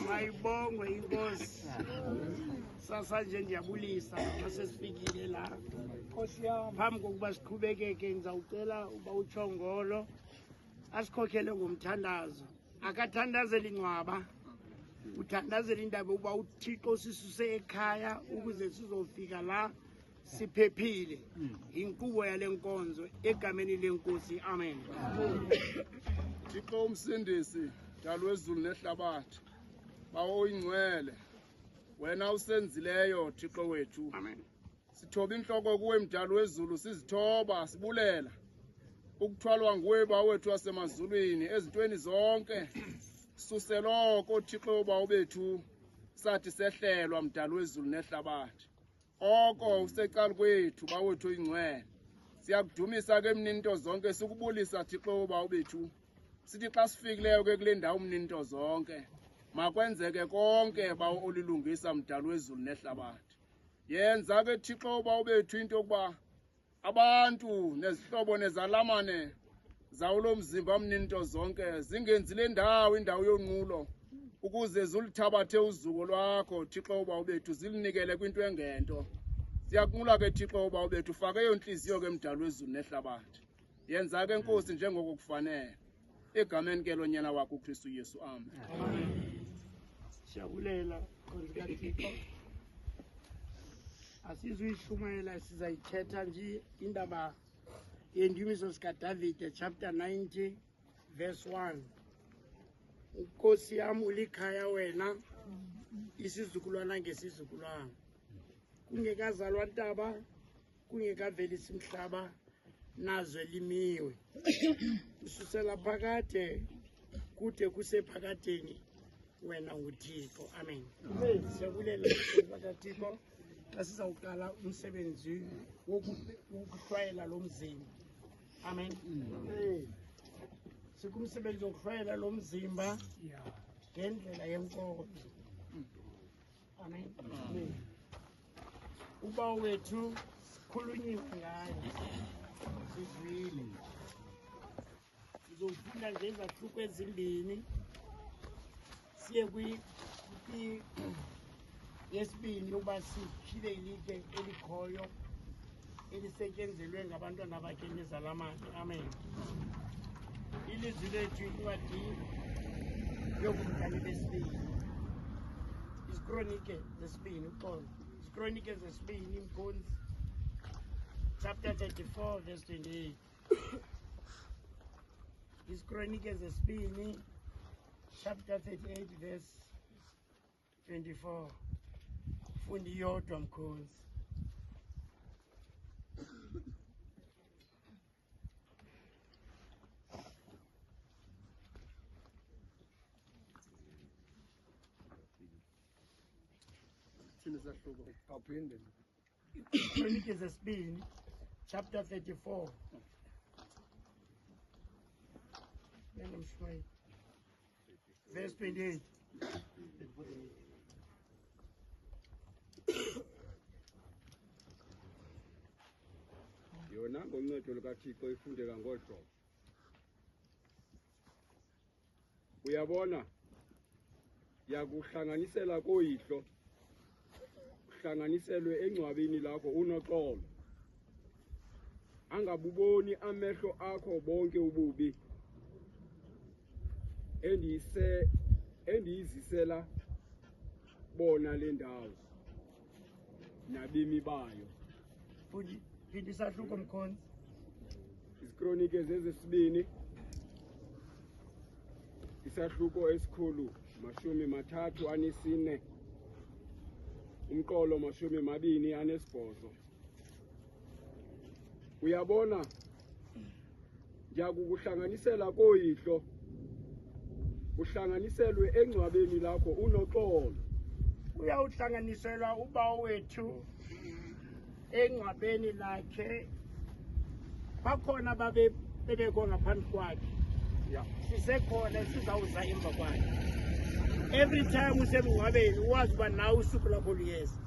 Mayibongwe inkosi. Sasa nje ndiyabulisa masesifikile la. Nkosi yami. Phambi kokuba siqhubekeke ngizawucela uba uTshongolo asikhokhele ngomthandazo. Akathandazele ingcwaba. Uthandazela indaba uba uThixo sisuse ekhaya ukuze sizofika la siphephile. Inkqubo yale nkonzo egameni lenkosi. Amen. Thixo umsindisi dalo wezulu nehlabathi bawo ingcwele wena usenzileyo Thixo wethu. Amen. Sithoba inhloko kuwe mdalo wezulu sizithoba sibulela ukuthwalwa nguwe bawethu wasemazulwini ezintweni zonke suseloko Thixo bawo bethu sathi sehlelwa mdalo wezulu nehlabathi oko usecala kwethu bawethu ingcwele siyakudumisa ke mninto zonke sikubulisa Thixo bawo bethu sithi xa sifikileyo ke kule ndawo mninto zonke makwenzeke konke bawo olilungisa mdalo wezulu nehlabathi yenza ke Thixo bawo bethu into yokuba abantu nezihlobo nezalamane zawulo mzimba mninto zonke zingenzi le ndawo indawo yonqulo ukuze zulithabathe uzuko lwakho Thixo bawo bethu zilinikele kwinto engento siyakunqula ke Thixo bawo bethu fake yonhliziyo ke mdalo wezulu nehlabathi yenza ke Nkosi njengoko kufanele egameni ke lonyana wakho uKristu Yesu. Amen. Siyabulela nkosi kaThixo. Asizuyihlumayela sizayithetha nje indaba yendumiso zikaDavide chapter 90 verse 1. Nkosi yami ulikhaya wena isizukulwana ngesizukulwana. Kungekazalwa ntaba kungekavelisa umhlaba nazwe limiwe. Ususela phakade kude kusephakadeni wena uThixo. Amen. Siyabulela kaThixo xa sizawuqala umsebenzi wokuhlwayela lo mzimba. Amen. Sikumsebenzi wokuhlwayela lo mzimba ngendlela yenkonzo. Amen. Uba wethu sikhulunyiwe ngayo sizwile. Sizofunda nje izahluko ezimbini siye yesibini uba siphile ilitye elikhoyo elisetyenzelwe ngabantwana bakhe nezalamane. Amen. Ilizwi lethu incwadi yobuKhani besibini. Isikronike zesibini uqondo. Isikronike zesibini Mkhonzi chapter 34 verse 28. Isikronike zesibini chapter 38 verse 24. Fundi yodwa Mkhonzi. Chronicles zesibini chapter 34 verse 28. Yona ngomncedo lukaThixo ifundeka ngohlobo. Uyabona, yakuhlanganisela koyihlo, uhlanganiselwe engcwabeni lakho unoxolo. Angabuboni amehlo akho bonke ububi endiyizisela bona le ndawo nabemi bayo. Futhi isahluko Mkhonzi. Isikronike zesibini isahluko esikhulu 34 umqolo 28. Uyabona, ngiyakukuhlanganisela koyihlo, uhlanganiselwe engcwabeni lakho unoxolo. Uyawuhlanganiselwa uba wethu engcwabeni lakhe. Bakhona bebekho ngaphambi kwakhe. Sisekhona sizawuza emva kwakhe. Every time usemngcwabeni uwazi uba nawe usuku lakho luyeza.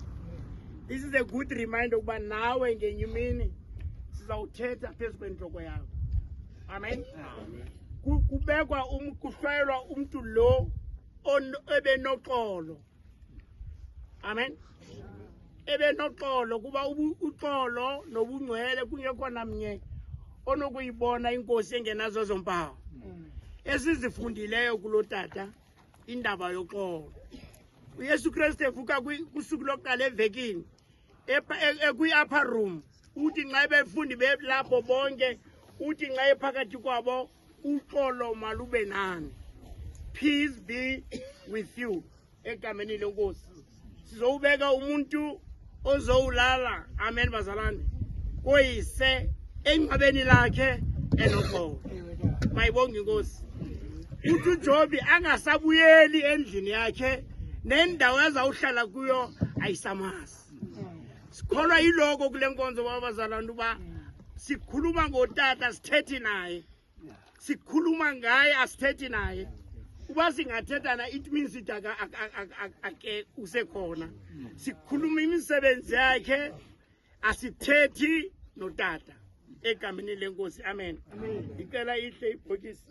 This is a good reminder ukuba nawe ngenye imini sizawuthetha phezu kwentloko yakho. Amen. Kubekwa kuhlwayelwa umuntu lo ebenoxolo. Amen. Ebenoxolo kuba uxolo nobungcwele kungekho namnye onokuyibona inkosi engenazo zompawu. Esizifundileyo kulotata indaba yoxolo. uYesu Kristu evuka kusuku lokuqala evekini ekwi-upper room, uthi nxa befundi belapho bonke, uthi nxa ephakathi kwabo uxolo malube nani. Peace be with you. Egameni lenkosi sizowubeka umuntu ozowulala. Amen bazalwane. Koyise engcwabeni lakhe enoxolo. Mayibonge inkosi. Uthi uJobi angasabuyeli endlini yakhe nendawo ezawuhlala kuyo ayisamazi. Sikholwa yiloko kule nkonzo babazalwane uba sikhuluma ngotata sithethi naye. Sikhuluma ngaye asithethi naye. Uba singathethana it means it ake usekhona. Sikhuluma imisebenzi yakhe asithethi notata. Egameni lenkosi. Amen. Icela ihle ibhokisi.